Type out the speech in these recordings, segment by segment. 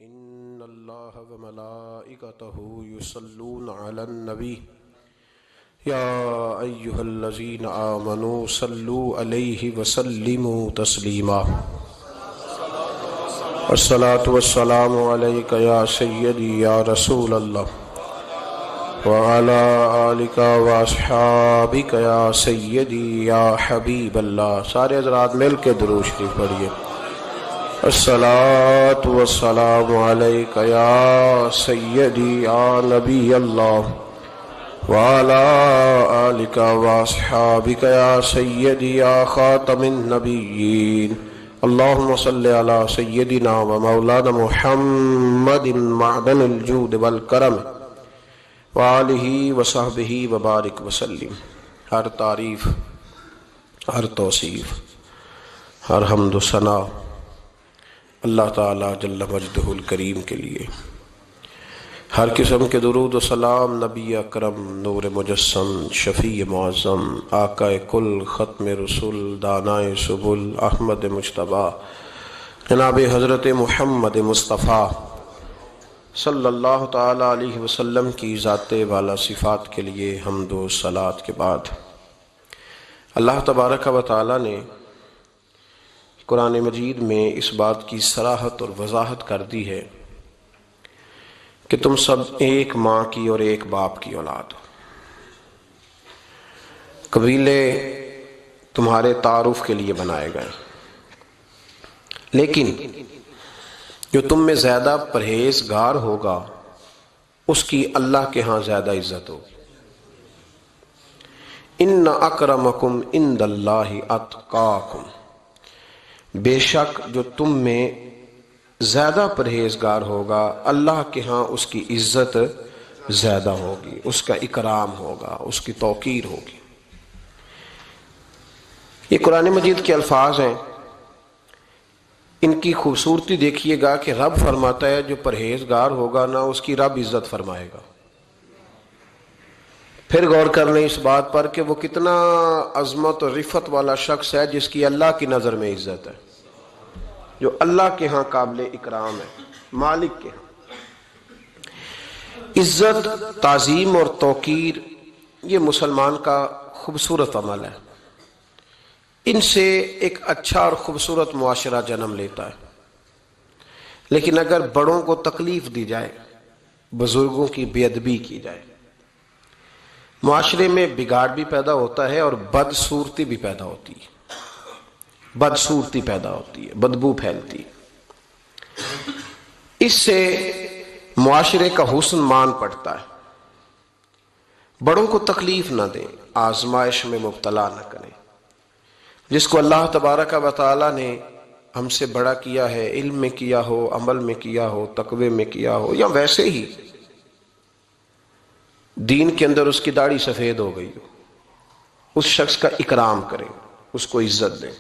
ان اللہ وملائکتہ یصلون علی النبی یا ایہا الذین آمنوا صلوا علیہ وسلموا تسلیما الصلاۃ والسلام علیک یا سیدی یا رسول اللہ وعلی آلک واصحابک یا سیدی یا حبیب اللہ۔ سارے حضرات مل کے درود شریف پڑھیے۔ الصلاۃ والسلام علیک یا سیدی یا نبی اللہ وعلی آلک واصحابک یا سیدی یا خاتم النبیین۔ اللہم صلی علی سیدنا و مولانا محمد معدن الجود والکرم وآلہ وصحبہ وبارک وسلم۔ ہر تعریف، ہر توصیف، ہر حمد و ثنا اللہ تعالیٰ جل مجدہ الکریم کے لیے۔ ہر قسم کے درود و سلام نبی اکرم، نور مجسم، شفیع معظم، آقا کل، ختم رسول، دانائے سبل، احمد مجتبیٰ، جناب حضرت محمد مصطفیٰ صلی اللہ تعالیٰ علیہ وسلم کی ذات والا صفات کے لیے حمد و صلوات کے بعد اللہ تبارک و تعالیٰ نے قرآن مجید میں اس بات کی صراحت اور وضاحت کر دی ہے کہ تم سب ایک ماں کی اور ایک باپ کی اولاد ہو۔ قبیلے تمہارے تعارف کے لیے بنائے گئے، لیکن جو تم میں زیادہ پرہیزگار ہوگا اس کی اللہ کے ہاں زیادہ عزت ہوگی۔ ان اکرمکم عند اللہ اتقاکم، بے شک جو تم میں زیادہ پرہیزگار ہوگا اللہ کے ہاں اس کی عزت زیادہ ہوگی، اس کا اکرام ہوگا، اس کی توقیر ہوگی۔ یہ قرآن مجید کے الفاظ ہیں، ان کی خوبصورتی دیکھیے گا کہ رب فرماتا ہے جو پرہیزگار ہوگا نا اس کی رب عزت فرمائے گا۔ پھر غور کر لیں اس بات پر کہ وہ کتنا عظمت اور رفت والا شخص ہے جس کی اللہ کی نظر میں عزت ہے، جو اللہ کے ہاں قابل اکرام ہے، مالک کے ہاں۔ عزت، تعظیم اور توقیر یہ مسلمان کا خوبصورت عمل ہے، ان سے ایک اچھا اور خوبصورت معاشرہ جنم لیتا ہے۔ لیکن اگر بڑوں کو تکلیف دی جائے، بزرگوں کی بے ادبی کی جائے، معاشرے میں بگاڑ بھی پیدا ہوتا ہے اور بدصورتی بھی پیدا ہوتی ہے، بدصورتی پیدا ہوتی ہے، بدبو پھیلتی ہے۔ اس سے معاشرے کا حسن مان پڑتا ہے۔ بڑوں کو تکلیف نہ دیں، آزمائش میں مبتلا نہ کریں۔ جس کو اللہ تبارک و تعالیٰ نے ہم سے بڑا کیا ہے، علم میں کیا ہو، عمل میں کیا ہو، تقوی میں کیا ہو، یا ویسے ہی دین کے اندر اس کی داڑھی سفید ہو گئی ہو، اس شخص کا اکرام کریں، اس کو عزت دیں،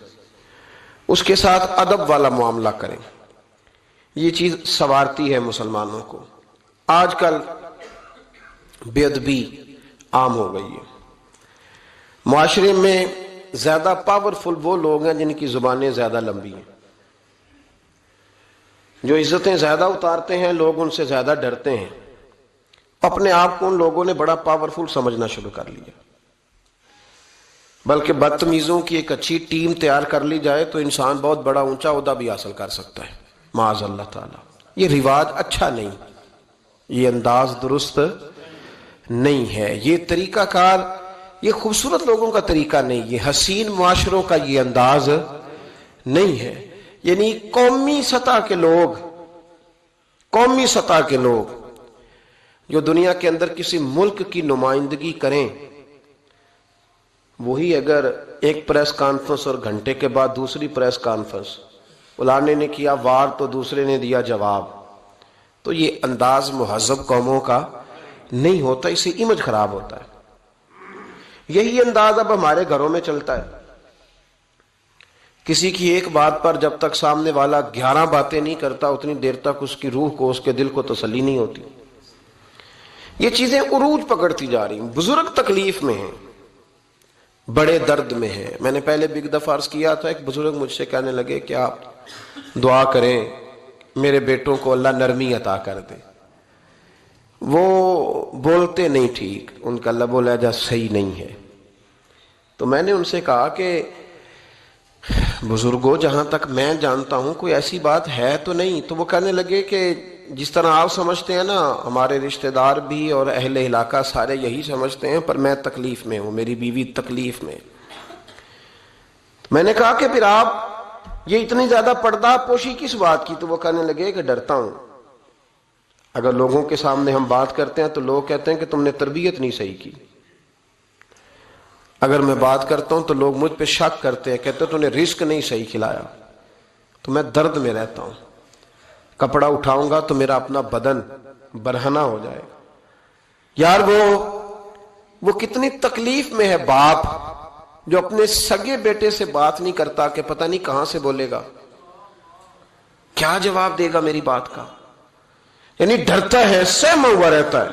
اس کے ساتھ ادب والا معاملہ کریں۔ یہ چیز سنوارتی ہے مسلمانوں کو۔ آج کل بے ادبی عام ہو گئی ہے۔ معاشرے میں زیادہ پاورفل وہ لوگ ہیں جن کی زبانیں زیادہ لمبی ہیں، جو عزتیں زیادہ اتارتے ہیں، لوگ ان سے زیادہ ڈرتے ہیں۔ اپنے آپ کو ان لوگوں نے بڑا پاورفل سمجھنا شروع کر لیا، بلکہ بدتمیزوں کی ایک اچھی ٹیم تیار کر لی جائے تو انسان بہت بڑا اونچا عہدہ بھی حاصل کر سکتا ہے، معاذ اللہ تعالیٰ۔ یہ رواج اچھا نہیں، یہ انداز درست نہیں ہے، یہ طریقہ کار، یہ خوبصورت لوگوں کا طریقہ نہیں، یہ حسین معاشروں کا یہ انداز نہیں ہے۔ یعنی قومی سطح کے لوگ جو دنیا کے اندر کسی ملک کی نمائندگی کریں، وہی اگر ایک پریس کانفرنس اور گھنٹے کے بعد دوسری پریس کانفرنس، فلانے نے کیا وار تو دوسرے نے دیا جواب، تو یہ انداز مہذب قوموں کا نہیں ہوتا، اس سے امیج خراب ہوتا ہے۔ یہی انداز اب ہمارے گھروں میں چلتا ہے۔ کسی کی ایک بات پر جب تک سامنے والا 11 باتیں نہیں کرتا اتنی دیر تک اس کی روح کو، اس کے دل کو تسلی نہیں ہوتی۔ یہ چیزیں عروج پکڑتی جا رہی ہیں۔ بزرگ تکلیف میں ہیں، بڑے درد میں ہیں۔ میں نے پہلے بھی ایک دفعہ عرض کیا تھا، ایک بزرگ مجھ سے کہنے لگے کہ آپ دعا کریں میرے بیٹوں کو اللہ نرمی عطا کر دے، وہ بولتے نہیں ٹھیک، ان کا لب و لہجہ صحیح نہیں ہے۔ تو میں نے ان سے کہا کہ بزرگوں جہاں تک میں جانتا ہوں کوئی ایسی بات ہے تو نہیں۔ تو وہ کہنے لگے کہ جس طرح آپ سمجھتے ہیں نا، ہمارے رشتہ دار بھی اور اہل علاقہ سارے یہی سمجھتے ہیں، پر میں تکلیف میں ہوں، میری بیوی تکلیف میں۔ میں نے کہا کہ پھر آپ یہ اتنی زیادہ پردہ پوشی کس بات کی؟ تو وہ کہنے لگے کہ ڈرتا ہوں، اگر لوگوں کے سامنے ہم بات کرتے ہیں تو لوگ کہتے ہیں کہ تم نے تربیت نہیں صحیح کی، اگر میں بات کرتا ہوں تو لوگ مجھ پہ شک کرتے ہیں، کہتے ہیں تو نے رزق نہیں صحیح کھلایا، تو میں درد میں رہتا ہوں، کپڑا اٹھاؤں گا تو میرا اپنا بدن برہنہ ہو جائے گا۔ یار وہ کتنی تکلیف میں ہے باپ جو اپنے سگے بیٹے سے بات نہیں کرتا کہ پتہ نہیں کہاں سے بولے گا، کیا جواب دے گا میری بات کا، یعنی ڈرتا ہے، سہما ہوا رہتا ہے۔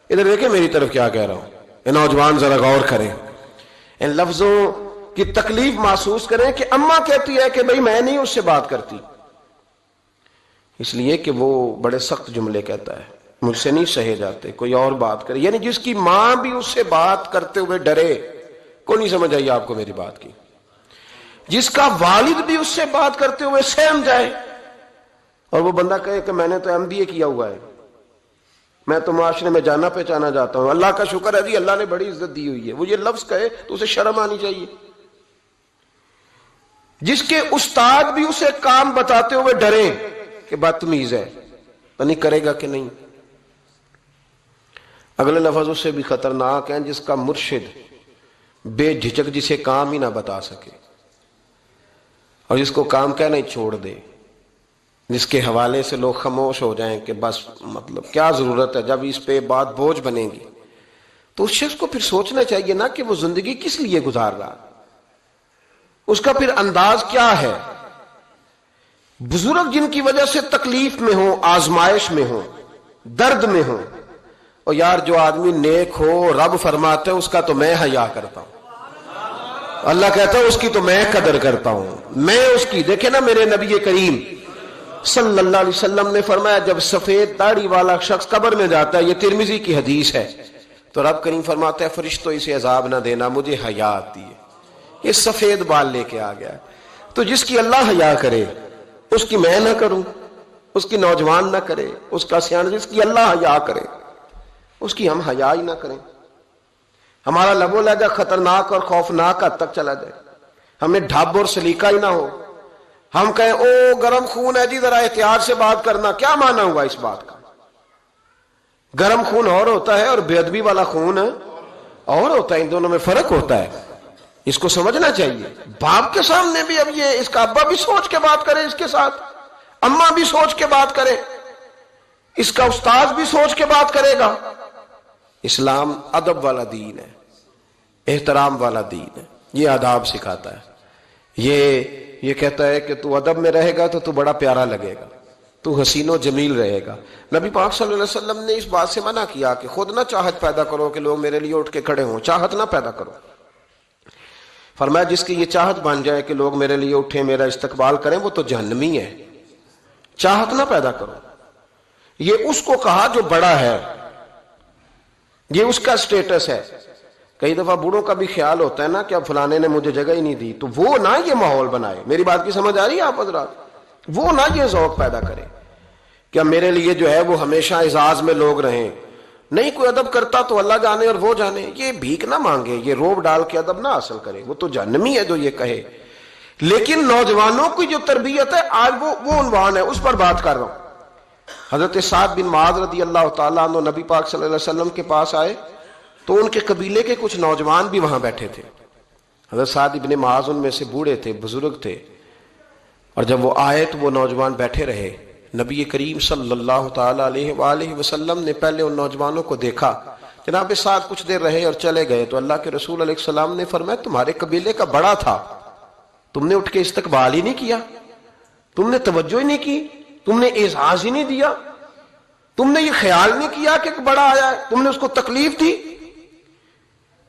ادھر دیکھیں میری طرف کیا کہہ رہا ہوں، یہ نوجوان ذرا غور کریں، ان لفظوں کی تکلیف محسوس کریں کہ اماں کہتی ہے کہ بھئی میں نہیں اس سے بات کرتی، اس لیے کہ وہ بڑے سخت جملے کہتا ہے، مجھ سے نہیں سہے جاتے، کوئی اور بات کرے، یعنی جس کی ماں بھی اس سے بات کرتے ہوئے ڈرے۔ کو نہیں سمجھ آئی آپ کو میری بات کی؟ جس کا والد بھی اس سے بات کرتے ہوئے سہم جائے، اور وہ بندہ کہے کہ میں نے تو MBA کیا ہوا ہے، میں تو معاشرے میں جانا پہچانا جاتا ہوں، اللہ کا شکر ہے جی اللہ نے بڑی عزت دی ہوئی ہے، وہ یہ لفظ کہے تو اسے شرم آنی چاہیے۔ جس کے استاد بھی اسے کام بتاتے ہوئے ڈرے کہ بدتمیز ہے، تو نہیں کرے گا کہ نہیں۔ اگلے لفظ اس سے بھی خطرناک ہیں، جس کا مرشد بے جھجک جسے کام ہی نہ بتا سکے اور جس کو کام کہنا ہی چھوڑ دے، جس کے حوالے سے لوگ خاموش ہو جائیں کہ بس مطلب کیا ضرورت ہے، جب اس پہ بات بوجھ بنے گی تو اس شخص کو پھر سوچنا چاہیے نا کہ وہ زندگی کس لیے گزار رہا، اس کا پھر انداز کیا ہے۔ بزرگ جن کی وجہ سے تکلیف میں ہوں، آزمائش میں ہوں، درد میں ہوں، اور یار جو آدمی نیک ہو رب فرماتے ہیں اس کا تو میں حیا کرتا ہوں، اللہ کہتا ہے اس کی تو میں قدر کرتا ہوں، میں اس کی۔ دیکھیں نا میرے نبی کریم صلی اللہ علیہ وسلم نے فرمایا جب سفید داڑھی والا شخص قبر میں جاتا ہے، یہ ترمذی کی حدیث ہے، تو رب کریم فرماتا ہے فرشتوں اسے عذاب نہ دینا، مجھے حیا آتی ہے، یہ سفید بال لے کے آ گیا۔ تو جس کی اللہ حیا کرے اس کی میں نہ کروں، اس کی نوجوان نہ کرے، اس کا سیاح، جس کی اللہ حیا کرے اس کی ہم حیا ہی نہ کریں، ہمارا لب و لہجہ خطرناک اور خوفناک حد تک چلا جائے، ہمیں ڈھب اور سلیقہ ہی نہ ہو، ہم کہیں او گرم خون ہے جی ذرا احتیاط سے بات کرنا، کیا معنی ہوا اس بات کا؟ گرم خون اور ہوتا ہے اور بے ادبی والا خون اور ہوتا ہے، ان دونوں میں فرق ہوتا ہے، اس کو سمجھنا چاہیے۔ باپ کے سامنے بھی اب یہ اس کا ابا بھی سوچ کے بات کرے، اس کے ساتھ اماں بھی سوچ کے بات کرے، اس کا استاد بھی سوچ کے بات کرے گا۔ اسلام ادب والا دین ہے، احترام والا دین ہے، یہ آداب سکھاتا ہے، یہ کہتا ہے کہ تو ادب میں رہے گا تو تو بڑا پیارا لگے گا، تو حسین و جمیل رہے گا۔ نبی پاک صلی اللہ علیہ وسلم نے اس بات سے منع کیا کہ خود نہ چاہت پیدا کرو کہ لوگ میرے لیے اٹھ کے کھڑے ہوں، چاہت نہ پیدا کرو۔ فرمایا جس کی یہ چاہت بن جائے کہ لوگ میرے لیے اٹھیں، میرا استقبال کریں، وہ تو جہنمی ہے، چاہت نہ پیدا کرو۔ یہ اس کو کہا جو بڑا ہے، یہ اس کا سٹیٹس ہے۔ کئی دفعہ بوڑھوں کا بھی خیال ہوتا ہے نا کہ اب فلانے نے مجھے جگہ ہی نہیں دی، تو وہ نہ یہ ماحول بنائے، میری بات کی سمجھ آ رہی ہے آپ حضرات؟ وہ نہ یہ ذوق پیدا کرے کہ میرے لیے جو ہے وہ ہمیشہ اعزاز میں لوگ رہیں، نہیں کوئی ادب کرتا تو اللہ جانے اور وہ جانے، یہ بھیک نہ مانگے، یہ روب ڈال کے ادب نہ حاصل کرے، وہ تو جہنمی ہے جو یہ کہے۔ لیکن نوجوانوں کی جو تربیت ہے آج وہ عنوان ہے، اس پر بات کر رہا ہوں۔ حضرت سعد بن معاذ رضی اللہ تعالیٰ عنہ نبی پاک صلی اللہ علیہ وسلم کے پاس آئے تو ان کے قبیلے کے کچھ نوجوان بھی وہاں بیٹھے تھے۔ حضرت سعد بن معاذ ان میں سے بوڑھے تھے، بزرگ تھے، اور جب وہ آئے تو وہ نوجوان بیٹھے رہے۔ نبی کریم صلی اللہ تعالیٰ علیہ وآلہ وسلم نے پہلے ان نوجوانوں کو دیکھا، جناب سعد کچھ دیر رہے اور چلے گئے، تو اللہ کے رسول علیہ السلام نے فرمایا تمہارے قبیلے کا بڑا تھا، تم نے اٹھ کے استقبال ہی نہیں کیا، تم نے توجہ ہی نہیں کی، تم نے اعزاز ہی نہیں دیا، تم نے یہ خیال نہیں کیا کہ ایک بڑا آیا ہے، تم نے اس کو تکلیف دی۔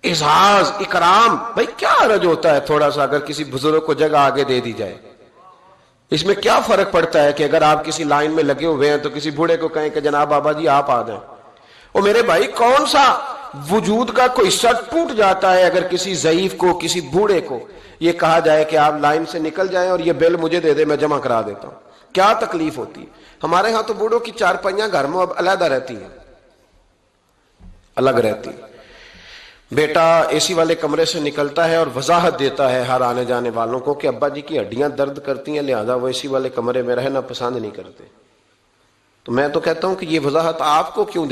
اعزاز اکرام، بھائی کیا حرج ہوتا ہے تھوڑا سا اگر کسی بزرگ کو جگہ آگے دے دی جائے، اس میں کیا فرق پڑتا ہے کہ اگر آپ کسی لائن میں لگے ہوئے ہیں تو کسی بوڑھے کو کہیں کہ جناب بابا جی آپ آ جائیں؟ او میرے بھائی، کون سا وجود کا کوئی حصہ ٹوٹ جاتا ہے اگر کسی ضعیف کو، کسی بوڑھے کو یہ کہا جائے کہ آپ لائن سے نکل جائیں اور یہ بل مجھے دے دے، میں جمع کرا دیتا ہوں؟ کیا تکلیف ہوتی ہے؟ ہمارے ہاں تو بوڑھوں کی چارپائیاں گھر میں اب علیحدہ رہتی ہیں، الگ رہتی ہیں۔ بیٹا اے سی والے کمرے سے نکلتا ہے اور وضاحت دیتا ہے ہر آنے جانے والوں کو کہ ابا جی کی ہڈیاں درد کرتی ہیں، لہذا وہ اے سی والے کمرے میں رہنا پسند نہیں کرتے۔ تو میں تو کہتا ہوں کہ یہ وضاحت آپ کو کیوں دے